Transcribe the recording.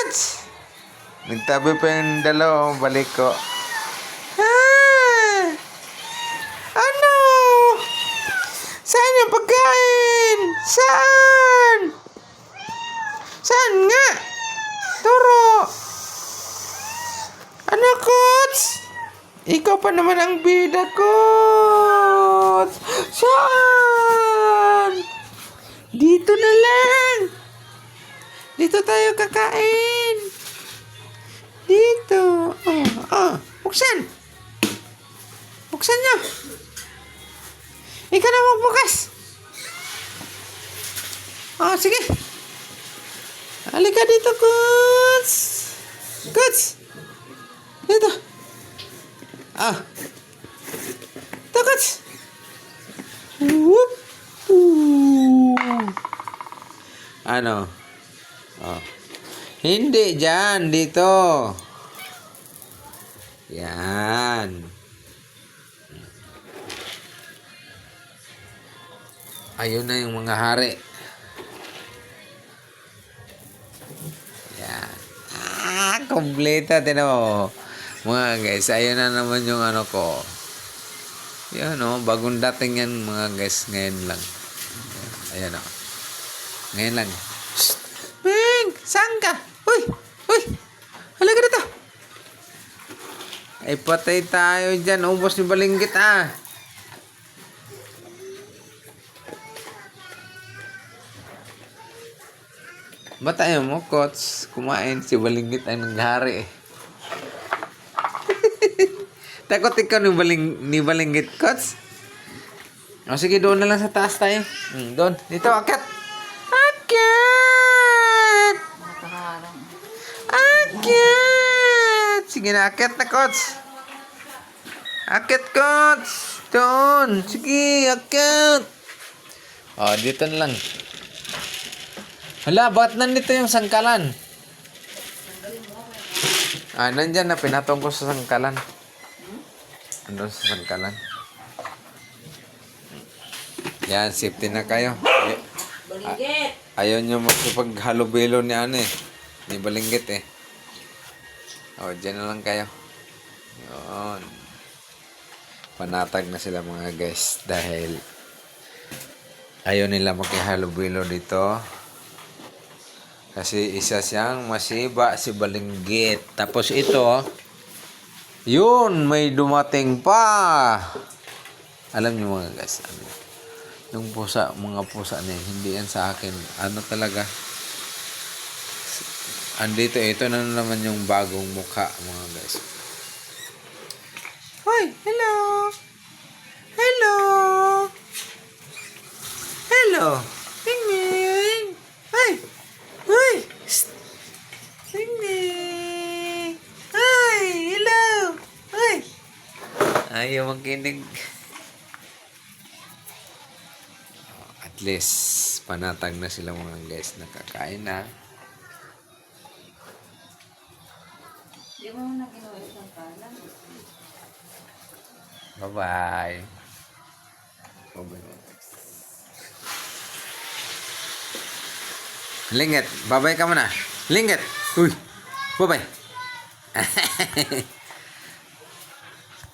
Coach! Nagtabi pa yung dalawang balik ko. Ah! Ano? Saan yung pagkain? Saan? Saan nga? Turo! Ano, Coach? Ikaw pa naman ang bida, Coach! Saan? Dito na lang! Dito tayo kakain! Dito! Buksan! Buksan nyo! Ikaw na magbukas! Sige! Halika dito, Coach! Coach! Dito! Ito, Coach! Whoop! Ano? Hindi dyan, dito. Yan. Ayun na yung mga hari. Yan. Kompleta. Tinan mo. Mga guys, ayun na naman yung ano ko. Yan bagong dating yan mga guys. Ngayon lang. Ayan ngayon lang. Shhh! Bing! Saan ka? Uy! Halika dito! Ay patay tayo dyan. Ubos ni Balinggit Ba't ayaw mo, Coach? Kumain si Balinggit ay nanghari Takot ikaw ni Balinggit, Coach? Sige, doon na lang sa taas tayo. Doon. Dito, akyat! Akyat! Akyat! Sige na, akyat na, Coach. Akyat, Coach. Doon. Sige, akyat. Dito na lang. Hala, ba't nandito yung sangkalan? Nandyan na, pinatong ko sa sangkalan. Andun sa sangkalan. Yan, safety na kayo. Balinggit! Ayaw nyo magsipaghalubilo ni ni Balinggit dyan na lang kayo. Yun. Panatag na sila mga guys dahil ayaw nila makihalubilo dito. Kasi isa siyang masiba si Balinggit. Tapos ito, yun, may dumating pa. Alam niyo mga guys, yung mga pusa na yun, hindi yan sa akin. Ano talaga? Andito, ito na naman yung bagong mukha, mga guys. Hoy! Hello! Hello! Hello! Tingning! Hoy! Hoy! Tingning! Hoy! Hello! Hoy! Ayaw magkinig. At least, panatag na sila mga guys. Nakakain na. Di mo na ginawa isang kalan. Bye-bye. Linggit, bye-bye ka muna. Linggit! Uy! Bye-bye!